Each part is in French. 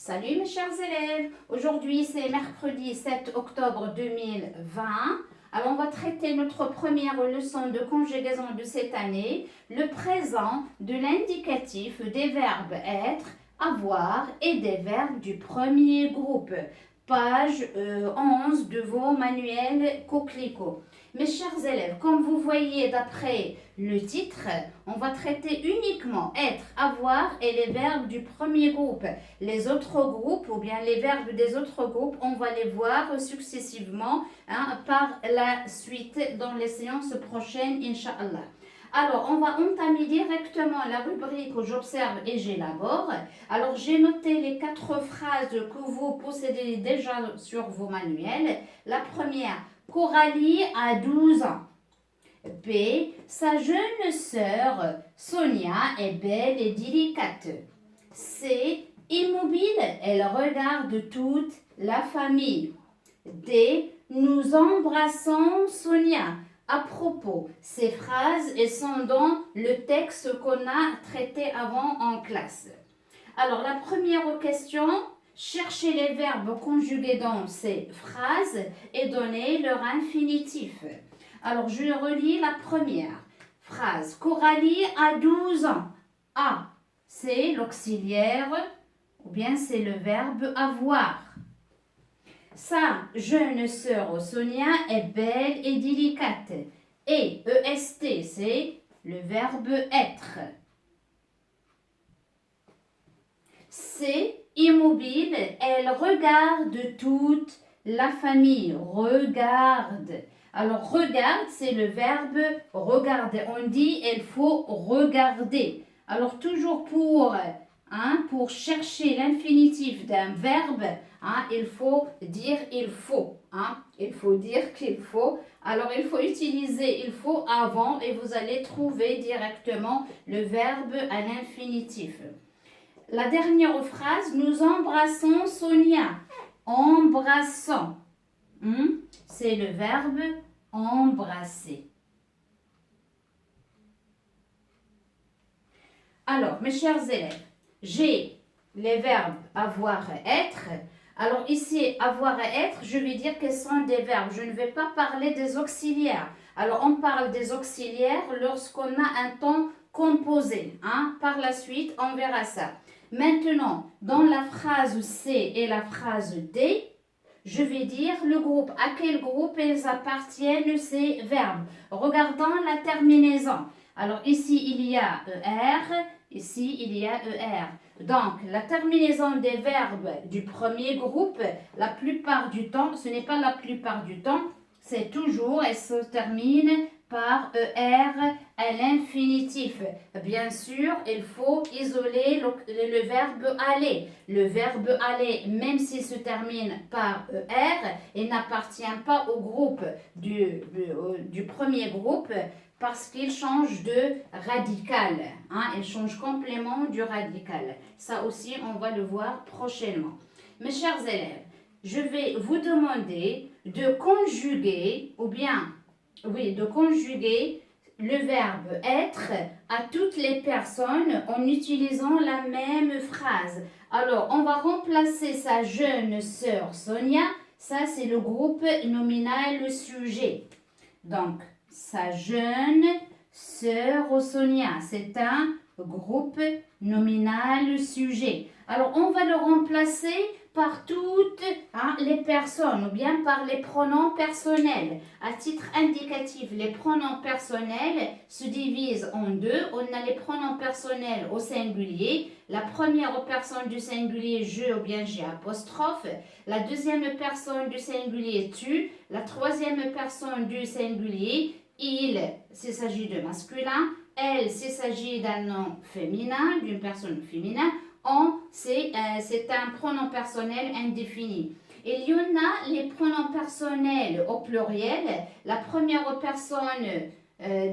Salut mes chers élèves, aujourd'hui c'est mercredi 7 octobre 2020. Alors on va traiter notre première leçon de conjugaison de cette année, le présent de l'indicatif des verbes être, avoir et des verbes du premier groupe. Page 11 de vos manuels Coquelicot. Mes chers élèves, comme vous voyez d'après le titre, on va traiter uniquement être, avoir et les verbes du premier groupe. Les autres groupes ou bien les verbes des autres groupes, on va les voir successivement par la suite dans les séances prochaines, Inch'Allah. Alors, on va entamer directement la rubrique où j'observe et j'élabore. Alors, j'ai noté les 4 phrases que vous possédez déjà sur vos manuels. La première, Coralie a 12 ans. B. Sa jeune sœur Sonia est belle et délicate. C. Immobile, elle regarde toute la famille. D. Nous embrassons Sonia. À propos, ces phrases sont dans le texte qu'on a traité avant en classe. Alors, la première question, cherchez les verbes conjugués dans ces phrases et donnez leur infinitif. Alors, je relis la première phrase. Coralie a 12 ans. A, c'est l'auxiliaire ou bien c'est le verbe avoir. Sa jeune sœur Sonia est belle et délicate. Et EST, c'est le verbe être. C'est immobile, elle regarde toute la famille. Regarde. Alors, regarde, c'est le verbe regarder. On dit il faut regarder. Alors, toujours pour chercher l'infinitif d'un verbe, il faut dire il faut. Il faut dire qu'il faut. Alors, il faut utiliser il faut avant et vous allez trouver directement le verbe à l'infinitif. La dernière phrase, nous embrassons Sonia. Embrassons. C'est le verbe embrasser. Alors, mes chers élèves, j'ai les verbes avoir et être. Alors ici, avoir et être, je vais dire quels sont des verbes. Je ne vais pas parler des auxiliaires. Alors, on parle des auxiliaires lorsqu'on a un temps composé. Par la suite, on verra ça. Maintenant, dans la phrase C et la phrase D, je vais dire le groupe. À quel groupe ils appartiennent ces verbes? Regardons la terminaison. Alors ici, il y a ER, ici, il y a ER. Donc, la terminaison des verbes du premier groupe, la plupart du temps, ce n'est pas la plupart du temps, c'est toujours, elle se termine par ER à l'infinitif. Bien sûr, il faut isoler le verbe aller. Le verbe aller, même s'il se termine par ER, il n'appartient pas au groupe du premier groupe parce qu'il change de radical. Il change complètement du radical. Ça aussi, on va le voir prochainement. Mes chers élèves, je vais vous demander de conjuguer de conjuguer le verbe être à toutes les personnes en utilisant la même phrase. Alors, on va remplacer sa jeune sœur Sonia. Ça, c'est le groupe nominal sujet. Donc, sa jeune sœur Sonia, c'est un groupe nominal sujet. Alors, on va le remplacer par toutes les personnes ou bien par les pronoms personnels. À titre indicatif, les pronoms personnels se divisent en deux. On a les pronoms personnels au singulier. La première personne du singulier je ou bien j'ai apostrophe. La deuxième personne du singulier tu. La troisième personne du singulier il, s'il s'agit de masculin. Elle, s'il s'agit d'un nom féminin, d'une personne féminin. On, c'est un pronom personnel indéfini. Il y en a les pronoms personnels au pluriel. La première personne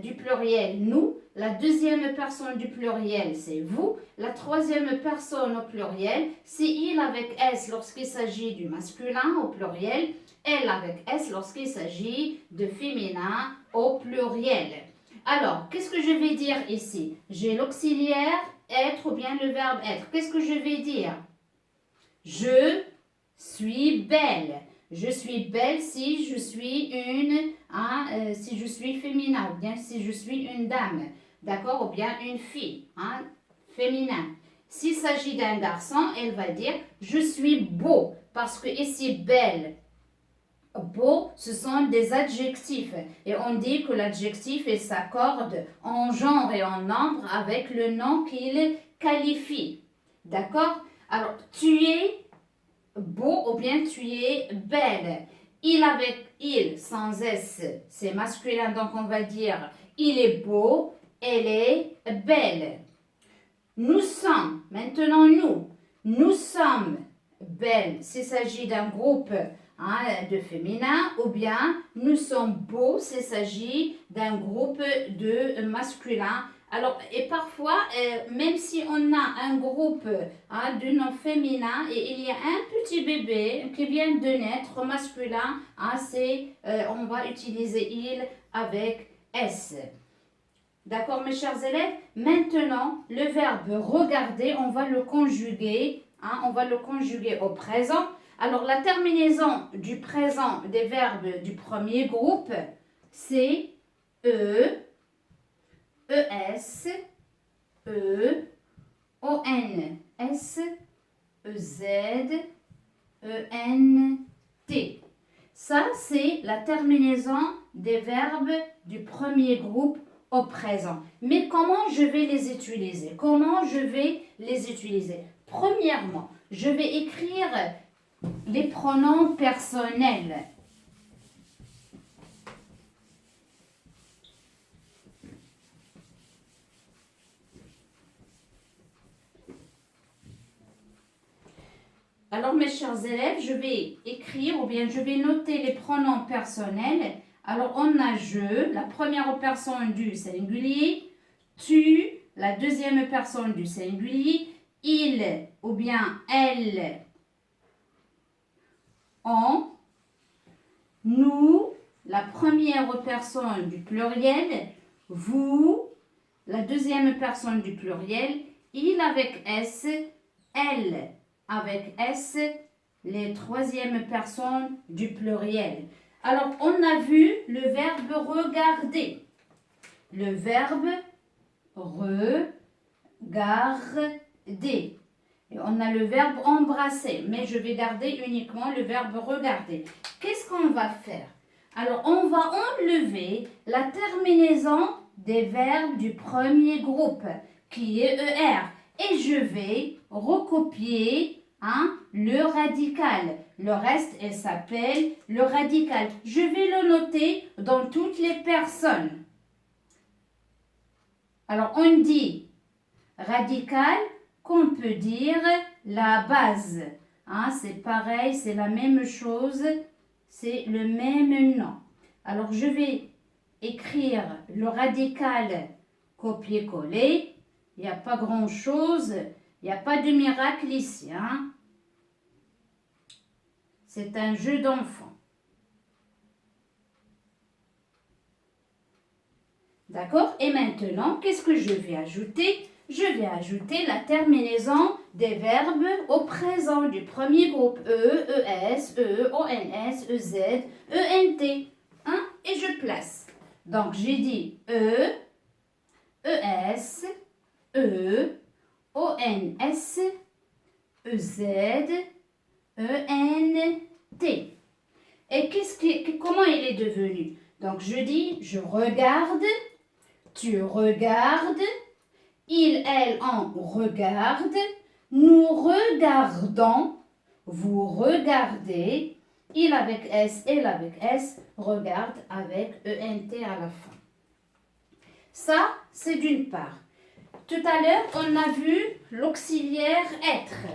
du pluriel, nous. La deuxième personne du pluriel, c'est vous. La troisième personne au pluriel, c'est il avec S lorsqu'il s'agit du masculin au pluriel. Elle avec S lorsqu'il s'agit de féminin au pluriel. Alors, qu'est-ce que je vais dire ici? J'ai l'auxiliaire être ou bien le verbe être. Qu'est-ce que je vais dire? Je suis belle. Je suis belle si je suis si je suis féminin, ou bien si je suis une dame, d'accord, ou bien une fille, féminin. S'il s'agit d'un garçon, elle va dire je suis beau, parce que ici belle, beau, ce sont des adjectifs et on dit que l'adjectif il s'accorde en genre et en nombre avec le nom qu'il qualifie, d'accord. Alors tu es beau ou bien tu es belle. Il avec il sans S, c'est masculin, donc on va dire il est beau, elle est belle. Nous sommes, maintenant nous sommes belles s'il s'agit d'un groupe de féminin, ou bien nous sommes beaux s'il s'agit d'un groupe de masculin. Alors, et parfois, même si on a un groupe de noms féminins et il y a un petit bébé qui vient de naître masculin, on va utiliser il avec S. D'accord, mes chers élèves? Maintenant, le verbe regarder, on va le conjuguer, on va le conjuguer au présent. Alors, la terminaison du présent des verbes du premier groupe, c'est E, ES, E, ON, S, EZ, ENT. Ça, c'est la terminaison des verbes du premier groupe au présent. Mais comment je vais les utiliser? Comment je vais les utiliser? Premièrement, je vais écrire les pronoms personnels. Alors, mes chers élèves, je vais écrire ou bien je vais noter les pronoms personnels. Alors, on a je, la première personne du singulier, tu, la deuxième personne du singulier, il ou bien elle, on, nous, la première personne du pluriel, vous, la deuxième personne du pluriel, il avec S, elle avec S, les troisièmes personnes du pluriel. Alors, on a vu le verbe regarder. Le verbe regarder. Et on a le verbe embrasser, mais je vais garder uniquement le verbe regarder. Qu'est-ce qu'on va faire? Alors, on va enlever la terminaison des verbes du premier groupe, qui est ER. Et je vais recopier le radical. Le reste, elle s'appelle le radical. Je vais le noter dans toutes les personnes. Alors, on dit radical, qu'on peut dire la base. C'est pareil, c'est la même chose, c'est le même nom. Alors, je vais écrire le radical copier-coller. Il n'y a pas grand-chose, il n'y a pas de miracle ici. C'est un jeu d'enfant. D'accord? Et maintenant, qu'est-ce que je vais ajouter? Je vais ajouter la terminaison des verbes au présent du premier groupe E, ES, E, ONS, EZ, ENT. Et je place. Donc, j'ai dit E, ES, E, ONS, EZ, ENT. Et comment il est devenu? Donc, je dis, je regarde, tu regardes, il, elle, on regarde, nous regardons, vous regardez, il avec S, elle avec S, regarde avec ENT à la fin. Ça, c'est d'une part. Tout à l'heure, on a vu l'auxiliaire être.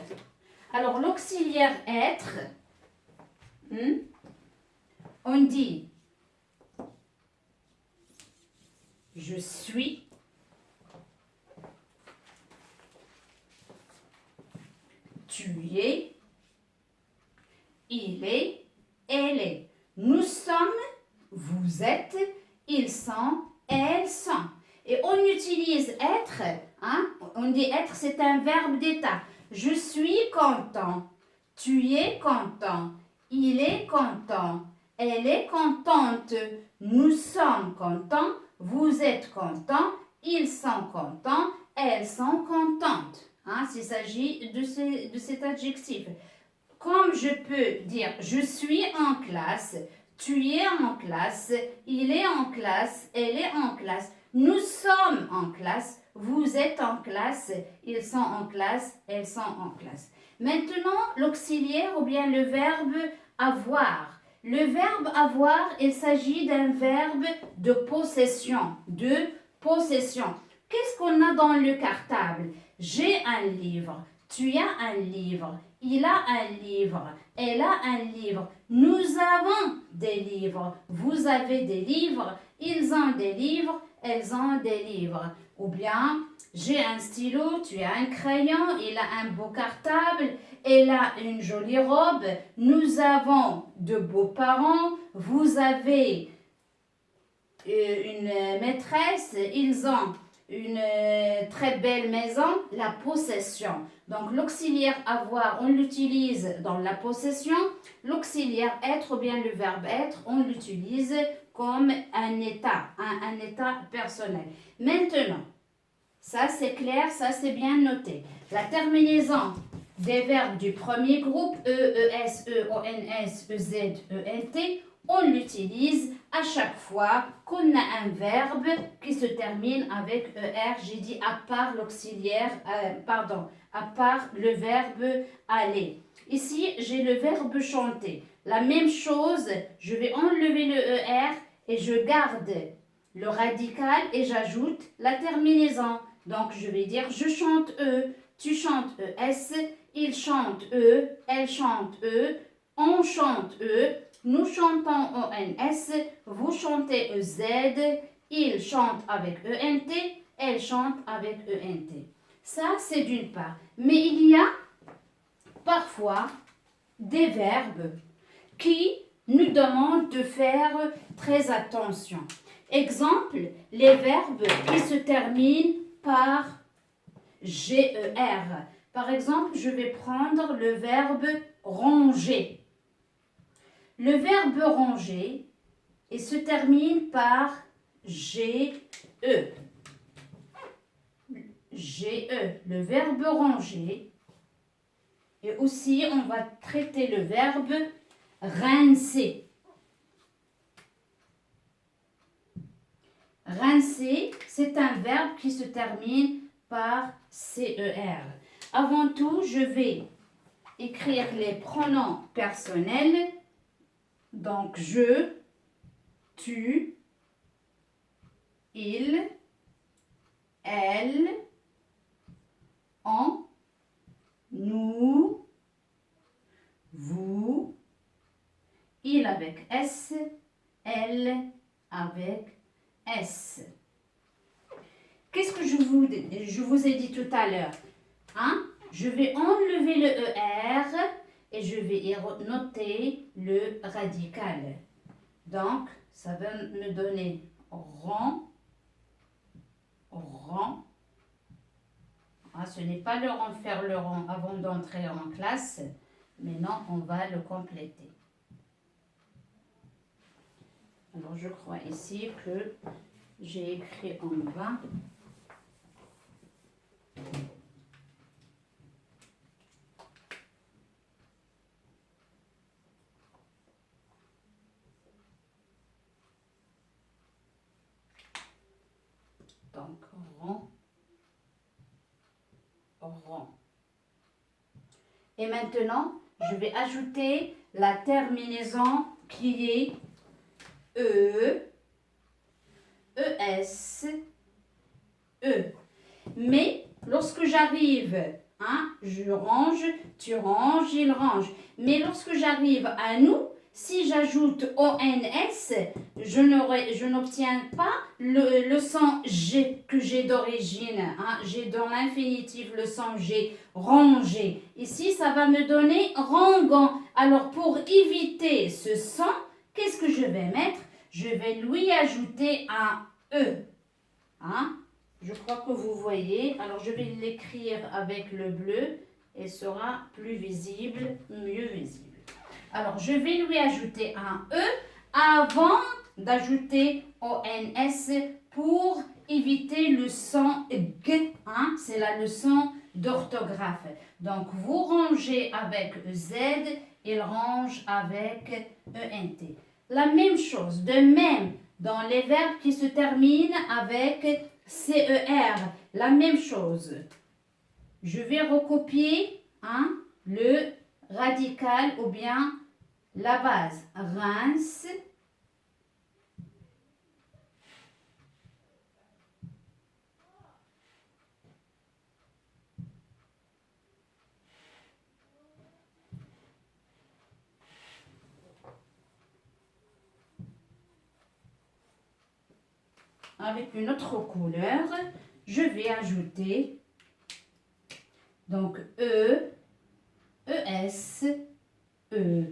Alors, l'auxiliaire être, on dit je suis, tu es, il est, elle est. Nous sommes, vous êtes, ils sont, elles sont. Et on utilise être, on dit être, c'est un verbe d'état. Je suis content, Tu es content. Il est content. Elle est contente. Nous sommes contents. Vous êtes contents. Ils sont contents. Elles sont contentes. Hein, s'il s'agit de cet adjectif. Comme je peux dire je suis en classe, tu es en classe, il est en classe, elle est en classe, nous sommes en classe, vous êtes en classe, ils sont en classe, elles sont en classe. Maintenant, l'auxiliaire ou bien le verbe avoir. Le verbe avoir, il s'agit d'un verbe de possession, Qu'est-ce qu'on a dans le cartable? J'ai un livre, tu as un livre, il a un livre, elle a un livre, nous avons des livres, vous avez des livres, ils ont des livres, elles ont des livres. Ou bien, j'ai un stylo, tu as un crayon, il a un beau cartable, elle a une jolie robe, nous avons de beaux parents, vous avez une maîtresse, ils ont une très belle maison, la possession. Donc l'auxiliaire avoir, on l'utilise dans la possession. L'auxiliaire être ou bien le verbe être, on l'utilise comme un état, un état personnel. Maintenant, ça c'est clair, ça c'est bien noté. La terminaison des verbes du premier groupe, E, ES, EONS, EZ, ENT, on l'utilise à chaque fois qu'on a un verbe qui se termine avec ER. J'ai dit à part l'auxiliaire, à part le verbe aller. Ici, j'ai le verbe chanter. La même chose, je vais enlever le ER et je garde le radical et j'ajoute la terminaison. Donc, je vais dire je chante E, tu chantes ES, il chante E, elle chante E, on chante E. Nous chantons ONS, vous chantez EZ, il chante avec ENT, elle chante avec ENT. Ça, c'est d'une part. Mais il y a parfois des verbes qui nous demandent de faire très attention. Exemple, les verbes qui se terminent par GER. Par exemple, je vais prendre le verbe ranger. Le verbe ranger et se termine par GE. GE, le verbe ranger. Et aussi, on va traiter le verbe rincer. Rincer, c'est un verbe qui se termine par CER. Avant tout, je vais écrire les pronoms personnels. Donc, je, tu, il, elle, on, nous, vous, il avec S, elle avec S. Qu'est-ce que je vous ai dit tout à l'heure? Hein? Je vais enlever le ER et je vais noter le radical. Donc, ça va me donner rond. Ah, ce n'est pas le rond, faire le rond avant d'entrer en classe, mais non, on va le compléter. Alors, je crois ici que j'ai écrit en bas. Donc, rond. Et maintenant, je vais ajouter la terminaison qui est E, ES, E. Mais lorsque j'arrive, je range, tu ranges, il range. Mais lorsque j'arrive à nous, si j'ajoute ONS, je n'obtiens pas le son G que j'ai d'origine. J'ai dans l'infinitif le son G, rangé. Ici, ça va me donner rangon. Alors, pour éviter ce son, qu'est-ce que je vais mettre? Je vais lui ajouter un E. Je crois que vous voyez. Alors, je vais l'écrire avec le bleu. elle sera plus visible, mieux visible. Alors, je vais lui ajouter un E avant d'ajouter ONS pour éviter le son G. Hein? C'est la leçon d'orthographe. Donc, vous rangez avec Z, il range avec ENT. La même chose, de même, dans les verbes qui se terminent avec CER, la même chose. Je vais recopier le radical ou bien la base. Rince. Avec une autre couleur, je vais ajouter donc E, ES, E,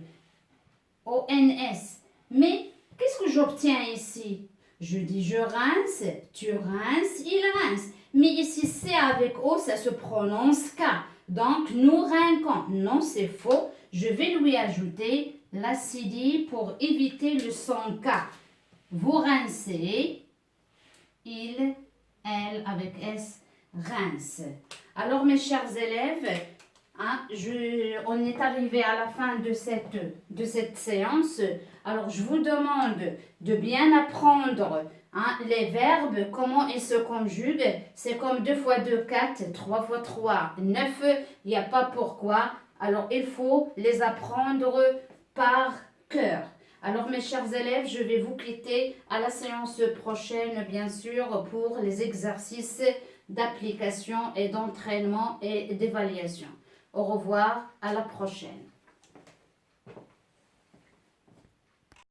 ONS. Mais qu'est-ce que j'obtiens ici? Je dis je rince, tu rinces, il rince. Mais ici, C avec O, ça se prononce K. Donc, nous rinquons. Non, c'est faux. Je vais lui ajouter l'acide pour éviter le son K. Vous rincez. Il, elle, avec S, rince. Alors, mes chers élèves, on est arrivé à la fin de cette séance. Alors, je vous demande de bien apprendre les verbes, comment ils se conjuguent. C'est comme 2 fois 2, 4, 3 fois 3, 9. Il n'y a pas pourquoi. Alors, il faut les apprendre par cœur. Alors, mes chers élèves, je vais vous quitter à la séance prochaine, bien sûr, pour les exercices d'application et d'entraînement et d'évaluation. Au revoir, à la prochaine.